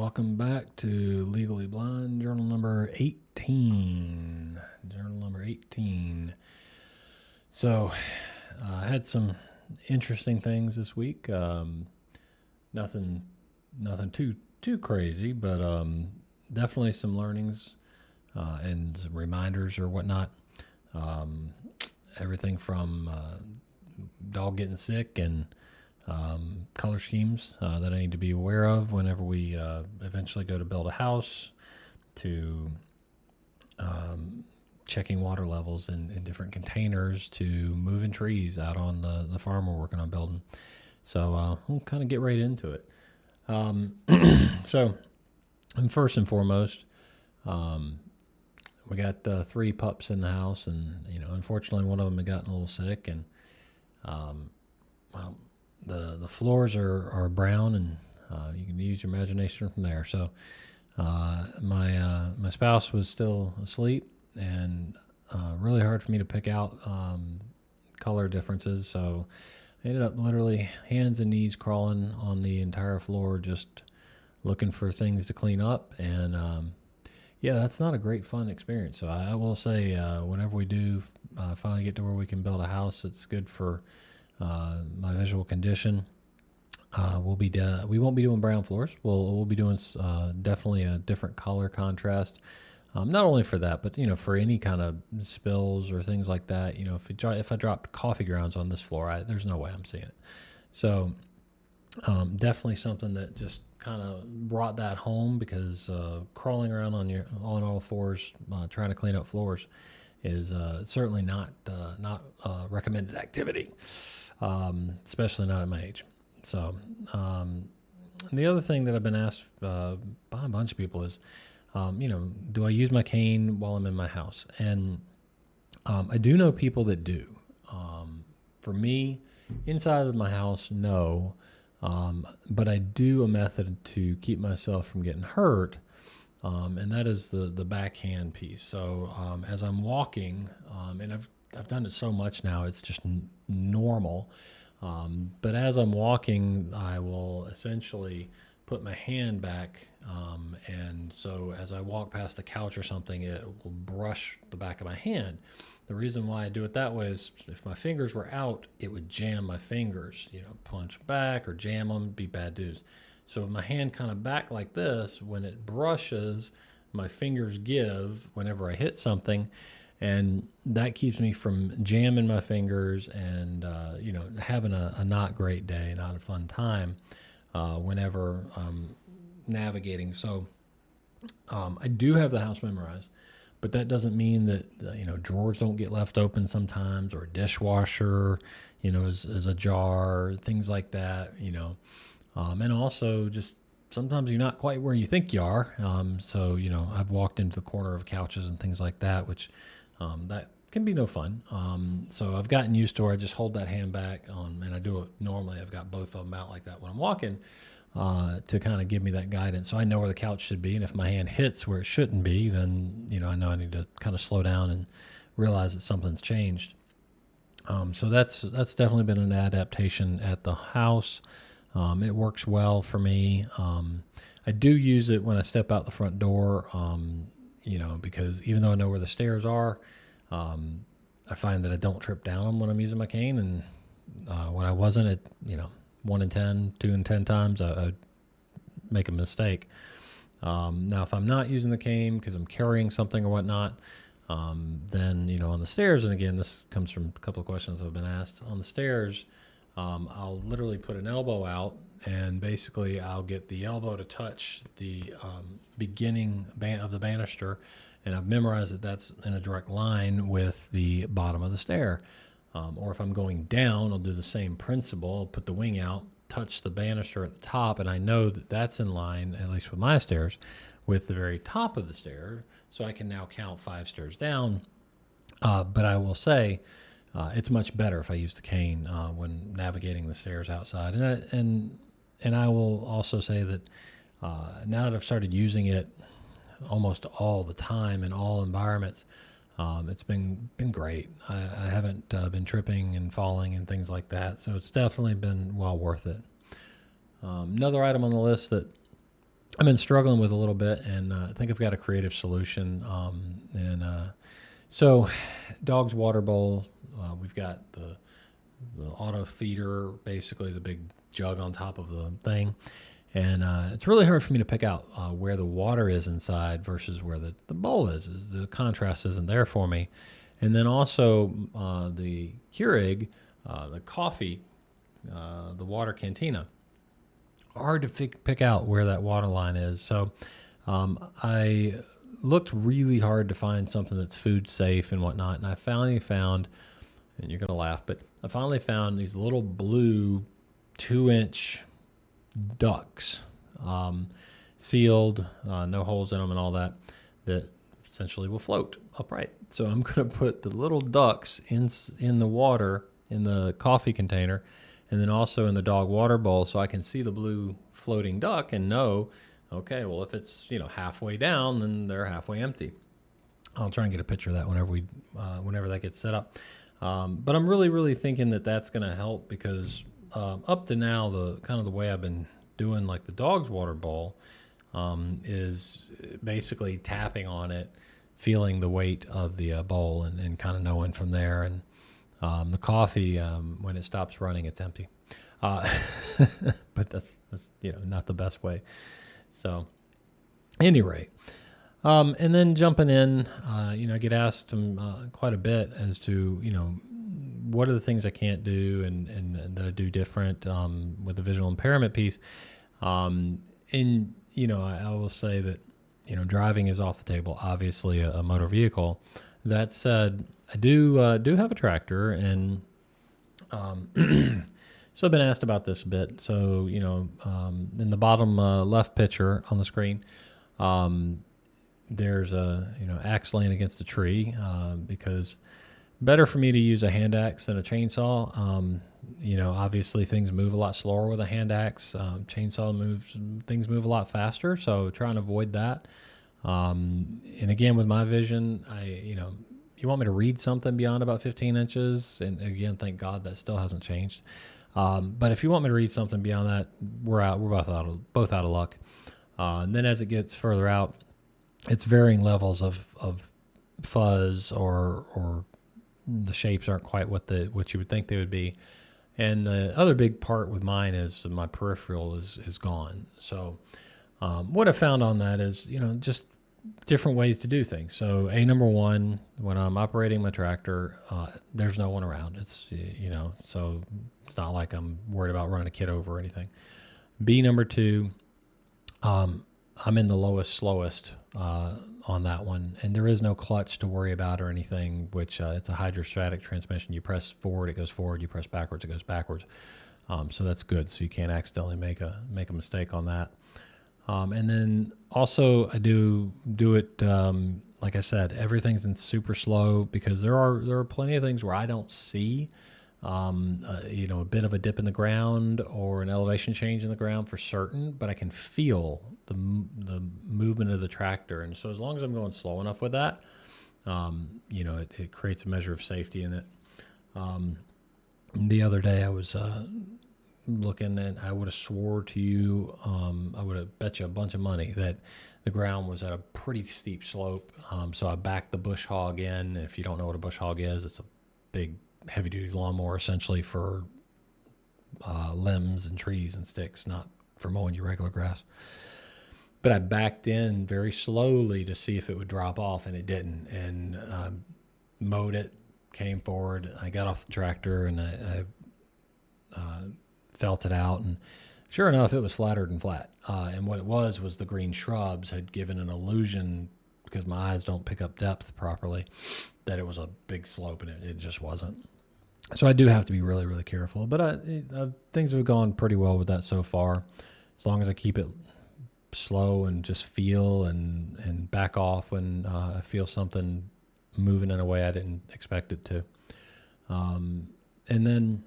welcome back to Legally Blind, journal number 18. Journal number 18. So, I had some interesting things this week. Nothing too crazy, but definitely some learnings and some reminders or whatnot. Everything from dog getting sick and color schemes that I need to be aware of whenever we eventually go to build a house, to checking water levels in different containers, to moving trees out on the farm we're working on building. So we'll kind of get right into it. So, and first and foremost, we got 3 pups in the house, and unfortunately, one of them had gotten a little sick, and well, the floors are brown, and you can use your imagination from there. So my spouse was still asleep, and really hard for me to pick out color differences. So I ended up literally hands and knees crawling on the entire floor, just looking for things to clean up. And yeah, that's not a great fun experience. So I will say, whenever we do finally get to where we can build a house, it's good for my visual condition. We won't be doing brown floors. We'll be doing definitely a different color contrast. Not only for that, but for any kind of spills or things like that. If I dropped coffee grounds on this floor, there's no way I'm seeing it. So definitely something that just kind of brought that home, because crawling around on all fours trying to clean up floors is certainly not recommended activity, especially not at my age. So the other thing that I've been asked by a bunch of people is, do I use my cane while I'm in my house? And I do know people that do. For me, inside of my house, no. But I do a method to keep myself from getting hurt, and that is the backhand piece. So as I'm walking, and I've done it so much now, it's just normal. But as I'm walking, I will essentially put my hand back, and so as I walk past a couch or something, it will brush the back of my hand. The reason why I do it that way is if my fingers were out, it would jam my fingers, punch back or jam them, be bad news. So with my hand kind of back like this, when it brushes, my fingers give whenever I hit something, and that keeps me from jamming my fingers and having a not great day, not a fun time whenever I'm navigating. So I do have the house memorized, but that doesn't mean that drawers don't get left open sometimes, or a dishwasher is ajar, things like that. And also just sometimes you're not quite where you think you are. So I've walked into the corner of couches and things like that, which that can be no fun. So I've gotten used to where I just hold that hand back on, and I do it normally. I've got both of them out like that when I'm walking, to kind of give me that guidance. So I know where the couch should be, and if my hand hits where it shouldn't be, then I know I need to kind of slow down and realize that something's changed. So that's definitely been an adaptation at the house. It works well for me. I do use it when I step out the front door, because even though I know where the stairs are, I find that I don't trip down them when I'm using my cane. And when I wasn't, at 1 in 10, 2 in 10 times, I'd make a mistake. Now, if I'm not using the cane because I'm carrying something or whatnot, then on the stairs, and again, this comes from a couple of questions I've been asked on the stairs. I'll literally put an elbow out, and basically I'll get the elbow to touch the beginning of the banister, and I've memorized that that's in a direct line with the bottom of the stair. Or if I'm going down, I'll do the same principle. I'll put the wing out, touch the banister at the top, and I know that that's in line, at least with my stairs, with the very top of the stair, so I can now count 5 stairs down. But I will say, it's much better if I use the cane when navigating the stairs outside. And I will also say that now that I've started using it almost all the time in all environments, it's been great. I haven't been tripping and falling and things like that, so it's definitely been well worth it. Another item on the list that I've been struggling with a little bit, and I think I've got a creative solution. So, dog's water bowl. We've got the auto feeder, basically the big jug on top of the thing. And it's really hard for me to pick out where the water is inside versus where the bowl is. The contrast isn't there for me. And then also the Keurig, the coffee, the water cantina. Hard to pick out where that water line is. So I looked really hard to find something that's food safe and whatnot. And I finally found, and you're going to laugh, but I finally found these little blue 2-inch ducks, sealed, no holes in them and all that, that essentially will float upright. So I'm going to put the little ducks in the water in the coffee container, and then also in the dog water bowl, so I can see the blue floating duck and know, okay, well, if it's halfway down, then they're halfway empty. I'll try and get a picture of that whenever that gets set up. But I'm really thinking that that's going to help, because up to now, the way I've been doing like the dog's water bowl is basically tapping on it, feeling the weight of the bowl, and kind of knowing from there. And the coffee, when it stops running, it's empty. But that's not the best way. So, any rate. And then jumping in, I get asked quite a bit as to, what are the things I can't do and that I do different with the visual impairment piece. And, I will say that, driving is off the table, obviously a motor vehicle. That said, I do have a tractor, and so I've been asked about this a bit. So, in the bottom left picture on the screen, there's a axe laying against a tree, because better for me to use a hand axe than a chainsaw. Obviously things move a lot slower with a hand axe. Things move a lot faster, so trying to avoid that. And again, with my vision, you want me to read something beyond about 15 inches, and again, thank God that still hasn't changed. But if you want me to read something beyond that, we're both out of luck. And then as it gets further out, it's varying levels of fuzz, or the shapes aren't quite what you would think they would be. And the other big part with mine is my peripheral is gone. So what I found on that is, just different ways to do things. So number one, when I'm operating my tractor, there's no one around. It's, so it's not like I'm worried about running a kid over or anything. Number two, I'm in the slowest on that one, and there is no clutch to worry about or anything, which it's a hydrostatic transmission. You press forward, it goes forward. You press backwards, it goes backwards. So that's good. So you can't accidentally make a mistake on that. And then also I do it, like I said, everything's in super slow, because there are plenty of things where I don't see a bit of a dip in the ground or an elevation change in the ground for certain, but I can feel the movement of the tractor. And so as long as I'm going slow enough with that, it creates a measure of safety in it. The other day I was looking, and I would have swore to you, I would have bet you a bunch of money that the ground was at a pretty steep slope. So I backed the bush hog in. If you don't know what a bush hog is, it's a big heavy-duty lawnmower, essentially for limbs and trees and sticks, not for mowing your regular grass. But I backed in very slowly to see if it would drop off, and it didn't. And mowed it, came forward. I got off the tractor, and I felt it out, and sure enough, it was flatter than flat. And what it was the green shrubs had given an illusion, because my eyes don't pick up depth properly, that it was a big slope, and it just wasn't. So I do have to be really, really careful. But things have gone pretty well with that so far, as long as I keep it slow and just feel and back off when I feel something moving in a way I didn't expect it to. And then,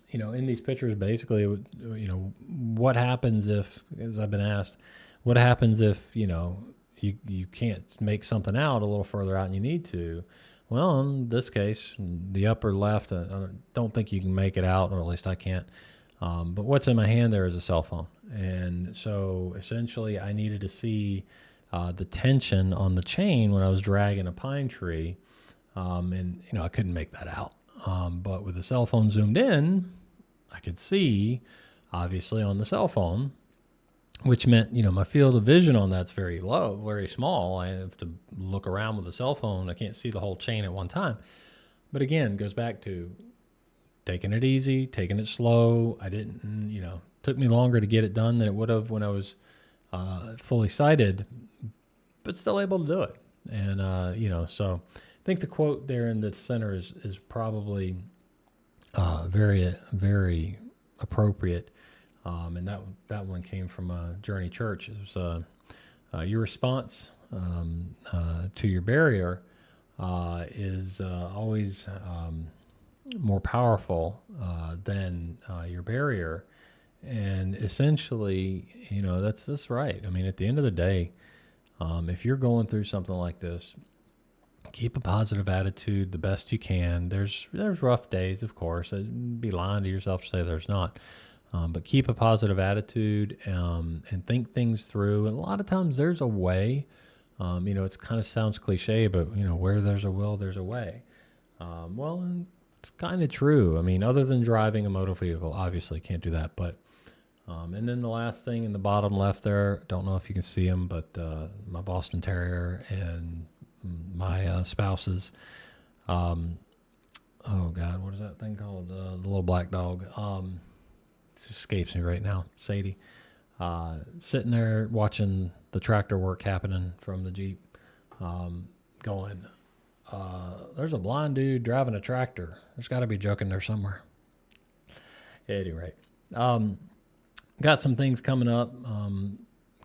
in these pictures, basically, what happens if, as I've been asked, what happens if, you can't make something out a little further out and you need to? Well, in this case, the upper left, I don't think you can make it out, or at least I can't. But what's in my hand there is a cell phone. And so essentially, I needed to see the tension on the chain when I was dragging a pine tree. And, I couldn't make that out. But with the cell phone zoomed in, I could see, obviously, on the cell phone, which meant, my field of vision on that's very low, very small. I have to look around with the cell phone. I can't see the whole chain at one time. But again, goes back to taking it easy, taking it slow. I didn't, took me longer to get it done than it would have when I was fully sighted, but still able to do it. And, so I think the quote there in the center is probably very, very appropriate. And that one came from Journey Church. It was your response to your barrier is always more powerful than your barrier. And essentially, that's right. I mean, at the end of the day, if you're going through something like this, keep a positive attitude the best you can. There's rough days, of course. I'd be lying to yourself to say there's not. But keep a positive attitude and think things through. And a lot of times there's a way. It kind of sounds cliche, but where there's a will, there's a way. Well, it's kind of true. I mean, other than driving a motor vehicle, obviously can't do that. But and then the last thing in the bottom left there, don't know if you can see them, but my Boston Terrier and my spouse's, oh God, what is that thing called? The little black dog. It escapes me right now. Sadie, sitting there watching the tractor work happening from the Jeep, going, there's a blind dude driving a tractor. There's got to be a joke in there somewhere. At any rate, got some things coming up.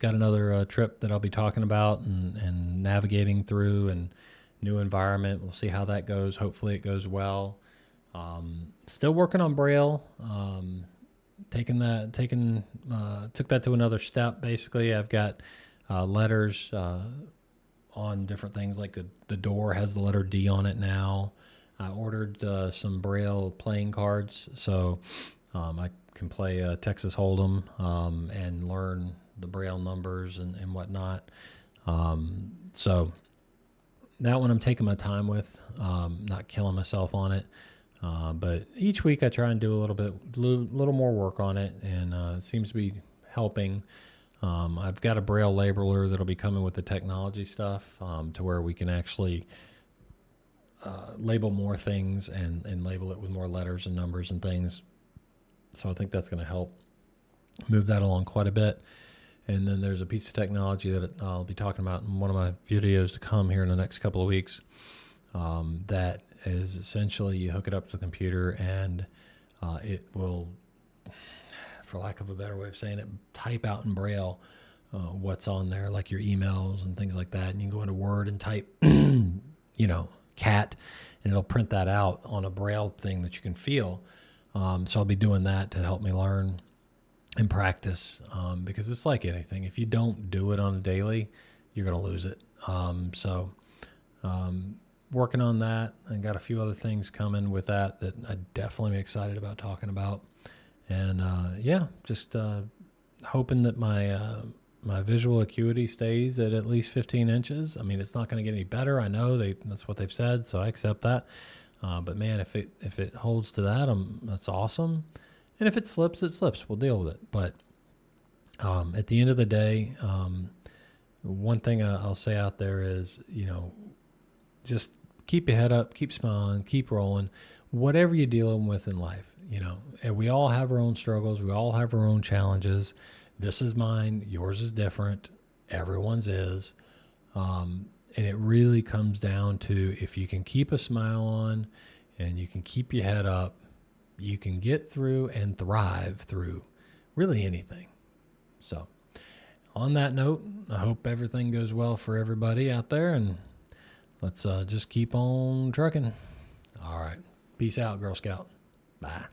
Got another trip that I'll be talking about and navigating through and new environment. We'll see how that goes. Hopefully it goes well. Still working on Braille. Took that to another step. Basically, I've got letters on different things, like the door has the letter D on it now. I ordered some Braille playing cards, so I can play Texas Hold'em and learn the Braille numbers and whatnot. So that one I'm taking my time with, not killing myself on it. But each week I try and do a little more work on it, and it seems to be helping. I've got a Braille labeler that'll be coming with the technology stuff to where we can actually label more things and label it with more letters and numbers and things. So I think that's going to help move that along quite a bit. And then there's a piece of technology that I'll be talking about in one of my videos to come here in the next couple of weeks. That is essentially you hook it up to the computer and it will, for lack of a better way of saying it, type out in Braille what's on there, like your emails and things like that. And you can go into Word and type, cat, and it'll print that out on a Braille thing that you can feel. So I'll be doing that to help me learn and practice because it's like anything. If you don't do it on a daily, you're going to lose it. Working on that and got a few other things coming with that I definitely am excited about talking about. And just hoping that my visual acuity stays at least 15 inches. I mean, it's not going to get any better. I know that's what they've said, so I accept that. But man, if it holds to that, that's awesome. And if it slips, it slips. We'll deal with it. But at the end of the day, one thing I'll say out there is, just keep your head up, keep smiling, keep rolling. Whatever you're dealing with in life, and we all have our own struggles. We all have our own challenges. This is mine. Yours is different. Everyone's is. And it really comes down to if you can keep a smile on and you can keep your head up, you can get through and thrive through really anything. So on that note, I hope everything goes well for everybody out there, and let's just keep on trucking. All right. Peace out, Girl Scout. Bye.